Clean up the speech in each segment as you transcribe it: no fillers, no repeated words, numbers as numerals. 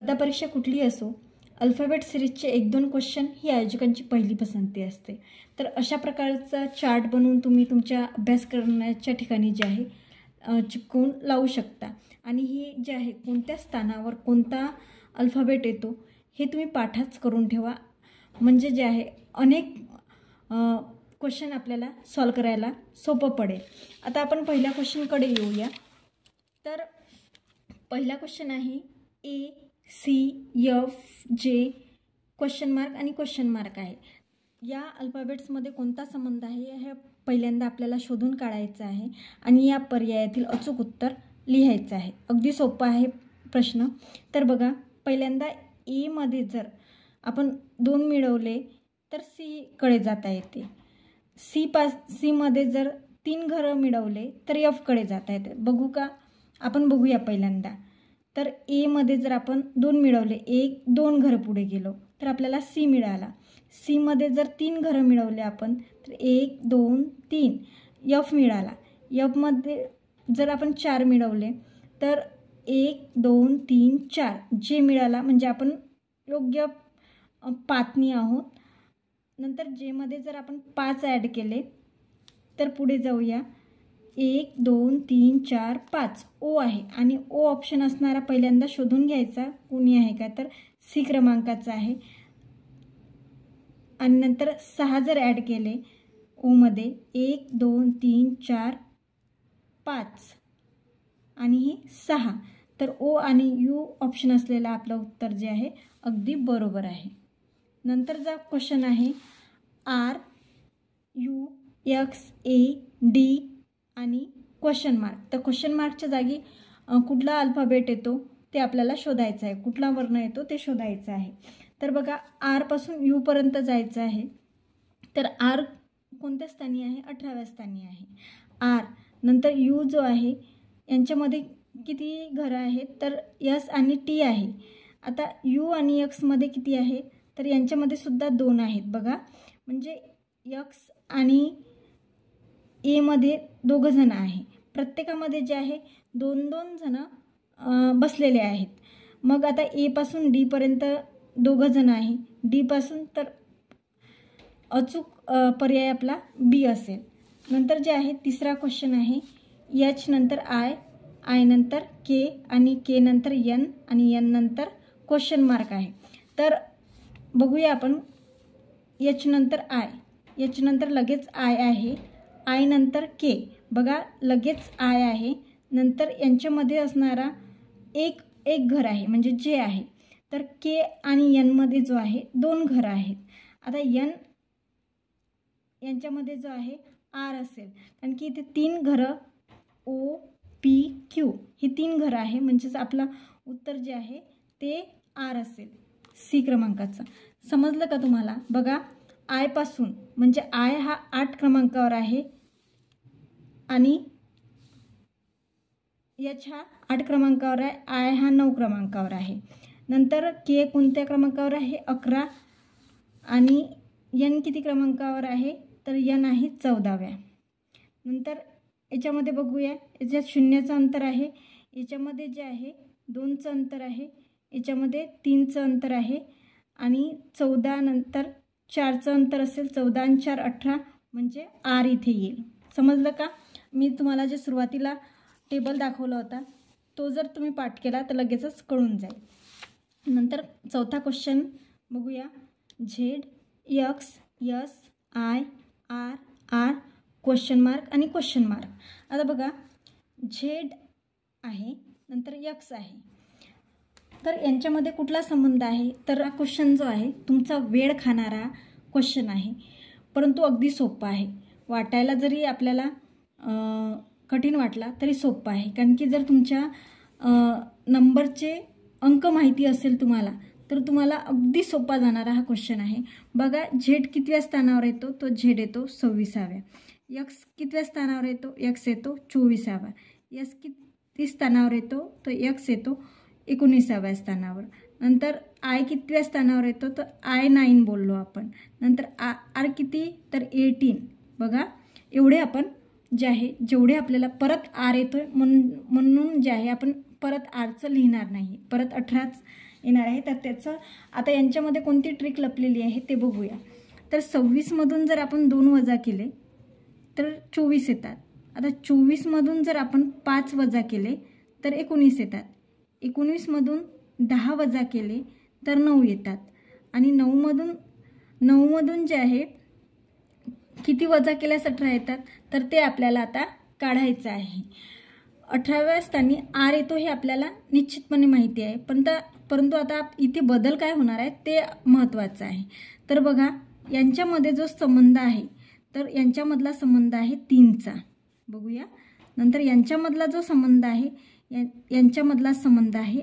स्पर्धा परीक्षा कुठली असो, अल्फाबेट सिरीजचे 1-2 क्वेश्चन ही आयोजकांची पहिली पसंती असते. तर अशा प्रकारचा चार्ट बनवून तुम्ही तुमच्या अभ्यास करण्याच्या ठिकाणी जे आहे चिपकवून लावू शकता. आणि ही जे आहे कोणत्या स्थानावर कोणता अल्फाबेट येतो हे तुम्ही पाठाच करून ठेवा. म्हणजे जे आहे अनेक क्वेश्चन आपल्याला सॉल्व करायला सोपं पडेल. आता आपण पहिल्या क्वेश्चनकडे येऊया. तर पहिला क्वेश्चन आहे ACFJ क्वेश्चन मार्क आणि क्वेश्चन मार्क आहे. या अल्फाबेट्समध्ये कोणता संबंध आहे हे पहिल्यांदा आपल्याला शोधून काढायचं आहे आणि या पर्यायातील अचूक उत्तर लिहायचं आहे. अगदी सोपा आहे प्रश्न. तर बघा, पहिल्यांदा ए मध्ये जर आपण 2 मिळवले तर सी कडे जाता येते. सी मध्ये जर 3 घरं मिळवले तर एफ कडे जाता येते. बघू का? आपण बघूया पहिल्यांदा. तर ए मध्ये जर आपण 2 मिळवले, 1-2 घरं पुढे गेलो तर आपल्याला सी मिळाला. सी मध्ये जर 3 घरं मिळवले आपण तर 1-2-3 एफ मिळाला. एफ मध्ये जर आपण 4 मिळवले तर 1-2-3-4 जे मिळाला, म्हणजे आपण योग्य पातनी आहोत. नंतर जे मध्ये जर आपण 5 ॲड केले तर पुढे जाऊया. 1-2-3-4-5 ओ आहे आणि ओ ऑप्शन असणारा पहिल्यांदा शोधून घ्यायचा कोणी आहे का, तर सी क्रमांकाचा आहे. आणि नंतर 6 जर ॲड केले ओमध्ये 1-2-3-4-5 आणि हे 6, तर ओ आणि यू ऑप्शन असलेलं आपलं उत्तर जे आहे अगदी बरोबर आहे. नंतरचा क्वेश्चन आहे RUXAD आणि क्वेश्चन मार्क. तर क्वेश्चन मार्कच्या जागी कुठला अल्फाबेट येतो ते आपल्याला शोधायचं आहे, कुठला वर्ण येतो ते शोधायचं आहे. तर बघा, आर पासून यू पर्यंत जायचं आहे. तर आर कोणत्या स्थानी आहे? 18व्या स्थानी आहे आर. नंतर यू जो आहे यांच्यामध्ये किती घरं आहेत? तर यस आणि टी आहे. आता यू आणि एक्समध्ये किती आहे? तर यांच्यामध्ये सुद्धा 2 आहेत. बघा, म्हणजे एक्स आणि एमध्ये 2 जण आहे. प्रत्येकामध्ये जे आहे 2-2 जण बसलेले आहेत. मग आता ए पासून डी पर्यंत 2 जण आहे. डी पासून तर अचूक पर्याय आपला बी असेल. नंतर जे आहे तिसरा क्वेश्चन आहे एच नंतर आय नंतर के आणि के नंतर एन आणि एन नंतर क्वेश्चन मार्क आहे. तर बघूया आपण. एच नंतर एच नंतर लगेच आय आहे. आय नंतर के, बघा लगेच आय आहे. नंतर यांच्यामध्ये असणारा एक घर आहे म्हणजे जे आहे. तर के आणि एनमध्ये जो आहे 2 घरं आहेत. आता एन यांच्यामध्ये जो आहे आर असेल, कारण की इथे 3 घरं OPQ ही 3 घरं आहे. म्हणजेच आपलं उत्तर जे आहे ते आर असेल सी क्रमांकाचं. समजलं का तुम्हाला? बघा, आय पासून म्हणजे आय हा 8 क्रमांकावर आहे आणि एच हा 8 क्रमांकावर आहे. आय हा 9 क्रमांकावर आहे. नंतर के कोणत्या क्रमांकावर आहे? 11. आणि एन किती क्रमांकावर आहे? तर एन आहे 14व्या. नंतर याच्यामध्ये बघूया, याच्यात 0चं अंतर आहे. याच्यामध्ये जे आहे 2चं अंतर आहे. याच्यामध्ये 3चं अंतर आहे. आणि 14 नंतर 4चं अंतर असेल. 14 आणि 4 18 म्हणजे आर इथे येईल. समजलं का? मी तुम्हाला जे सुरुवातीला टेबल दाखवला होता तो जर तुम्ही पाठ केला तर लगेचच कळून जाईल. नंतर चौथा क्वेश्चन बघूया. ZXSIRR क्वेश्चन मार्क आणि क्वेश्चन मार्क. आता बघा, झेड आहे नंतर एक्स आहे. तर यांच्यामध्ये कुठला संबंध आहे? तर हा क्वेश्चन जो आहे तुमचा वेळ खाणारा क्वेश्चन आहे, परंतु अगदी सोपा आहे. वाटायला जरी आपल्याला कठीण वाटला तरी सोपा आहे. कारण की जर तुमच्या नंबरचे अंक माहिती असेल तुम्हाला तर तुम्हाला अगदी सोपा जाणारा हा क्वेश्चन आहे. बघा, झेड कितव्या स्थानावर येतो? तो झेड येतो 26व्या. एक्स कितव्या स्थानावर येतो? एक्स येतो 24व्या. एस किती स्थानावर येतो? तो एक्स येतो 19व्या स्थानावर. नंतर आय कितव्या स्थानावर येतो? तर आय 9 बोललो आपण. नंतर आर किती? तर 18. बघा, एवढे आपण जे आहे जेवढे आपल्याला परत आर येतोय म्हणून जे आहे आपण परत आरचं लिहिणार नाही. परत 18च येणार आहे. तर त्याचं आता यांच्यामध्ये कोणती ट्रिक लपलेली आहे ते बघूया. तर 26मधून जर आपण 2 वजा केले तर 24 येतात. आता 24मधून जर आपण 5 वजा केले तर 19 येतात. 19मधून 10 वजा केले तर 9 येतात. आणि 9मधून जे आहे किती वजा केल्यास 18 येतात, तर ते आपल्याला आता काढायचं आहे. 18व्या स्थानी आर येतो हे आपल्याला निश्चितपणे माहिती आहे, परंतु आता इथे बदल काय होणार आहे ते महत्त्वाचं आहे. तर बघा यांच्यामध्ये जो संबंध आहे तर यांच्यामधला संबंध आहे 3चा. बघूया. नंतर यांच्यामधला जो संबंध आहे यांच्यामधला संबंध आहे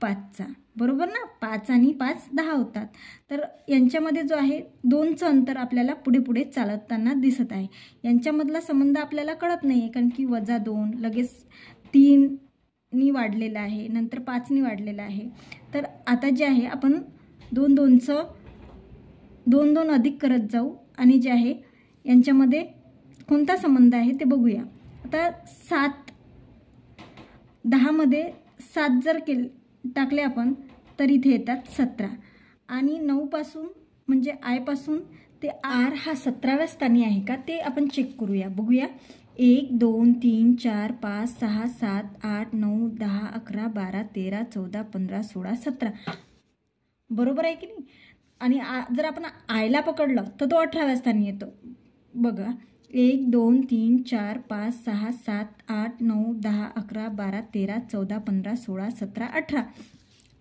+5चा. बरोबर ना. 5 आणि 5 10 होतात. तर यांच्यामध्ये जो आहे 2चं अंतर आपल्याला पुढे पुढे चालताना दिसत आहे. यांच्यामधला संबंध आपल्याला कळत नाही आहे, कारण की -2 लगेच 3नी वाढलेला आहे, नंतर 5नी वाढलेला आहे. तर आता जे आहे आपण 2 अधिक करत जाऊ आणि जे आहे यांच्यामध्ये कोणता संबंध आहे ते बघूया. आता 10मध्ये 7 जर टाकले आपण तर इथे येतात 17. आणि 9पासून म्हणजे आयपासून ते आर हा 17व्या स्थानी आहे का ते आपण चेक करूया. बघूया. 1 2 3 4 5 6 7 8 9 10 11 12 13 14 15 16 17. बरोबर आहे की नाही. आणि जर आपण आयला पकडलं तर तो 18व्या स्थानी येतो. बघा. 1 2 3 4 5 6 7 8 9 10 11 12 13 14 15 16 17 18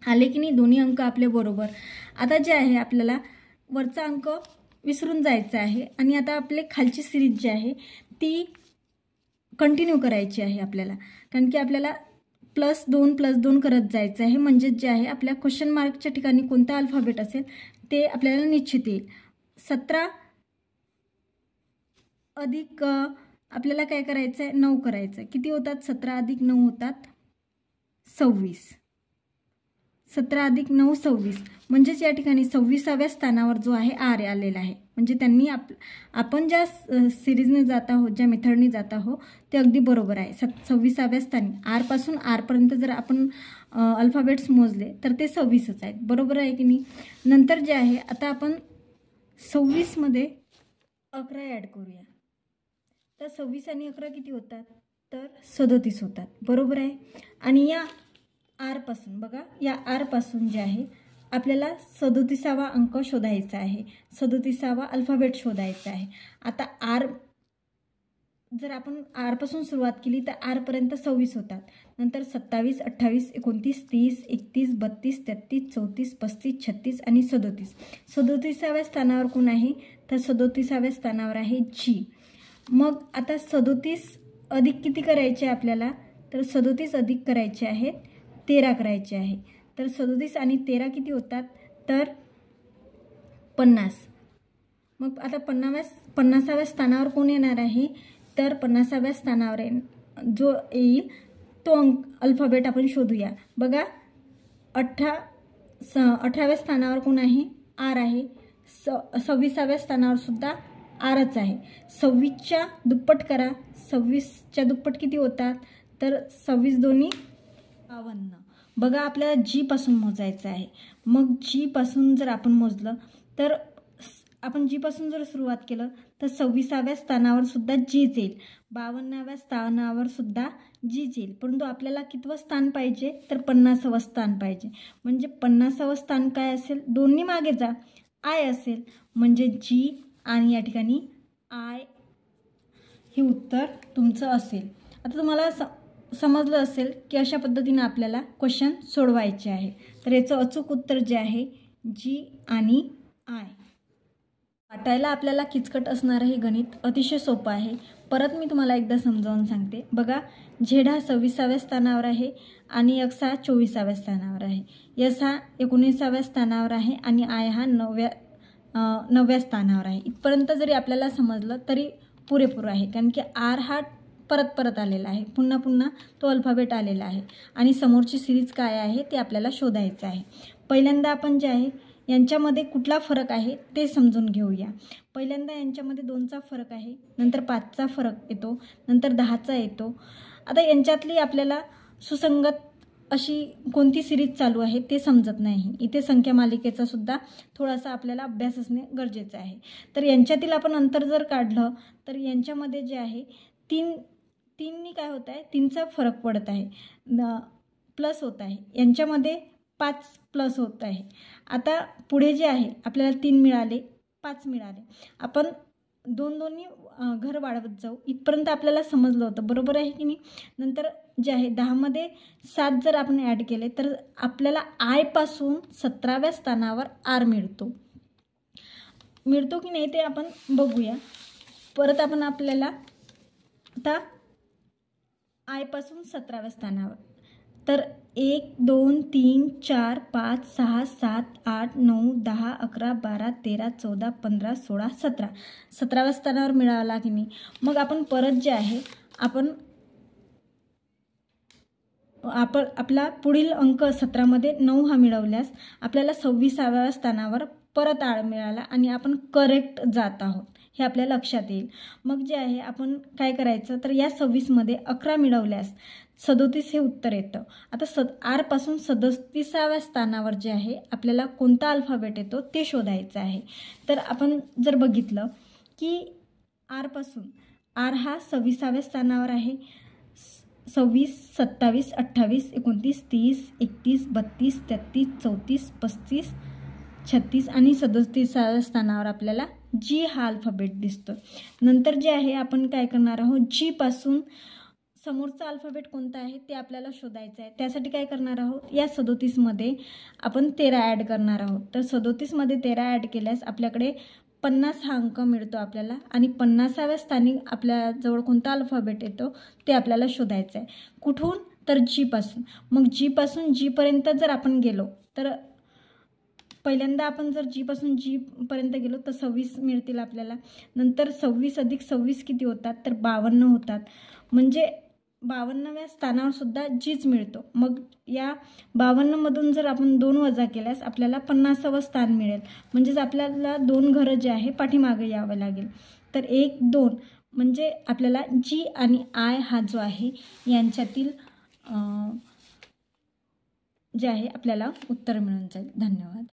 आले की नाही. दोन्ही अंक आपले बरोबर. आता जे आहे आपल्याला वरचा अंक विसरून जायचा आहे आणि आता आपले खालची सिरीज जी आहे ती कंटिन्यू करायची आहे आपल्याला, कारण की आपल्याला +2 करत जायचं आहे. म्हणजे जे आहे आपल्या क्वेश्चन मार्कच्या ठिकाणी कोणता अल्फाबेट असेल ते आपल्याला निश्चित येईल. 17 अधिक आपल्याला काय करायचं आहे 9 करायचं आहे. किती होतात 17 अधिक 9 होतात 26. 17 अधिक 9 26. म्हणजेच या ठिकाणी 26व्या स्थानावर जो आहे आर आलेला आहे. म्हणजे त्यांनी आपण ज्या सिरीजने जात आहोत, ज्या मेथडने जात आहोत ते अगदी बरोबर आहे. 26व्या स्थानी आरपासून आरपर्यंत जर आपण अल्फाबेट्स मोजले तर ते 26च आहेत. बरोबर आहे की नाही. नंतर जे आहे आता आपण 26मध्ये 11 ॲड करूया. तर 26 आणि 11 किती होतात तर 37 होतात. बरोबर आहे. आणि या आरपासून बघा, या आरपासून जे आहे आपल्याला 37वा अंक शोधायचा आहे, 37वा अल्फाबेट शोधायचा आहे. आता आर जर आपण आरपासून सुरुवात केली तर आरपर्यंत 26 होतात. नंतर 27 28 29 30 31 32 33 34 35 36 आणि 37. 37व्या स्थानावर कोण आहे तर 37व्या स्थानावर आहे जी. मग आता 37 अधिक किती करायचे आपल्याला तर 37 अधिक करायचे आहेत 13 करायचे आहे. तर 37 आणि 13 किती होतात तर 50. मग आता 50व्या स्थानावर कोण येणार आहे तर 50व्या स्थानावर जो येईल तो अल्फाबेट आपण शोधूया. बघा. 18व्या स्थानावर कोण आहे आर आहे. 26व्या स्थानावर सुद्धा आरच आहे. 26च्या दुप्पट करा. 26च्या दुप्पट किती होतात तर 26 2 52. बघा आपल्याला जी पासून मोजायचं आहे. मग जी पासून जर आपण मोजलं तर आपण जी पासून जर सुरुवात केलं तर 26व्या स्थानावर सुद्धा जीच येईल. 52व्या स्थानावर सुद्धा जीच येईल. परंतु आपल्याला कितवं स्थान पाहिजे तर 50वं स्थान पाहिजे. म्हणजे 50वं स्थान काय असेल दोन्ही मागे जा आय असेल. म्हणजे जी आणि या ठिकाणी आय हे उत्तर तुमचं असेल. आता तुम्हाला समजलं असेल की अशा पद्धतीने आपल्याला क्वेश्चन सोडवायचे आहे. तर याचं अचूक उत्तर जे आहे जी आणि आय. वाटायला आपल्याला किचकट असणारं हे गणित अतिशय सोपं आहे. परत मी तुम्हाला एकदा समजावून सांगते. बघा. झेड हा 26व्या स्थानावर आहे आणि एक्स हा 24व्या स्थानावर आहे. एस हा 19व्या स्थानावर आहे आणि आय हा 9व्या स्थानावर आहे. इथपर्यंत जरी आपल्याला समजलं तरी पुरेपूर आहे, कारण की आर हा परत आलेला आहे. पुन्हा पुन्हा तो अल्फाबेट आलेला आहे आणि समोरची सिरीज काय आहे ते आपल्याला शोधायचं आहे. पहिल्यांदा आपण जे आहे यांच्यामध्ये कुठला फरक आहे ते समजून घेऊया. पहिल्यांदा यांच्यामध्ये 2चा फरक आहे, नंतर 5चा फरक येतो, नंतर 10चा येतो. आता यांच्यातली आपल्याला सुसंगत अशी कोणती सिरीज चालू आहे ते समजत नाही. इथे संख्या मालिकेचा सुद्धा थोडासा आपल्याला अभ्यास असणे गरजेचं आहे. तर यांच्यातील आपण अंतर जर काढलं तर यांच्यामध्ये जे आहे तीननी काय होत आहे, 3चा फरक पडत आहे, प्लस होत आहे. यांच्यामध्ये 5 प्लस होत आहे. आता पुढे जे आहे आपल्याला 3 मिळाले, 5 मिळाले, आपण दोन्ही घर वाढवत जाऊ. इथपर्यंत आपल्याला समजलं होतं, बरोबर आहे की नाही. नंतर जे आहे 10मध्ये 7 जर आपण ॲड केले तर आपल्याला आय पासून 17व्या स्थानावर आर मिळतो की नाही ते आपण बघूया. परत आपण आपल्याला आता आय पासून 17व्या स्थानावर, तर 1 2 3 4 5 6 7 8 9 10 11 12 13 14 15 16 17 17व्या स्थानावर मिळाला की नाही. मग आपण परत जे आहे आपण आपला पुढील अंक 17मध्ये 9 हा मिळवल्यास आपल्याला 26व्या स्थानावर परत आळ मिळाला आणि आपण करेक्ट जात आहोत हे आपल्या लक्षात येईल. मग जे आहे आपण काय करायचं, तर या 26मध्ये 11 मिळवल्यास 37 हे उत्तर येतं. आता आर पासून 37व्या स्थानावर जे आहे आपल्याला कोणता अल्फाबेट येतो ते शोधायचं आहे. तर आपण जर बघितलं की आर हा 26व्या स्थानावर आहे. 26 27 28 29 30 31 32 33 34 35 36 आणि 37व्या स्थानावर आपल्याला जी हा अल्फाबेट दिसतो. नंतर जे आहे आपण काय करणार आहोत, जी पासून समोरचा अल्फाबेट कोणता आहे ते आपल्याला शोधायचं आहे. त्यासाठी काय करणार आहोत, या 37मध्ये आपण 13 ॲड करणार आहोत. तर 37मध्ये 13 ॲड केल्यास आपल्याकडे 50 हा अंक मिळतो आपल्याला आणि 50व्या स्थानी आपल्याजवळ कोणता अल्फाबेट येतो ते आपल्याला शोधायचं आहे. कुठून, तर जी पासून. मग जी पासून जी पर्यंत जर आपण गेलो तर पहिल्यांदा आपण जर जी पासून जी पर्यंत गेलो तर 26 मिळतील आपल्याला. नंतर 26 अधिक 26 किती होतात, तर 52 होतात. म्हणजे 52व्या स्थानावर सुद्धा जीच मिळतो. मग या 52मधून जर आपण 2 वजा केल्यास आपल्याला 50वं स्थान मिळेल. म्हणजेच आपल्याला 2 घरं जे आहे पाठीमागे यावं लागेल. तर 1 2 म्हणजे आपल्याला जी आणि आय हा जो आहे यांच्यातील जे आहे आपल्याला उत्तर मिळून जाईल. धन्यवाद.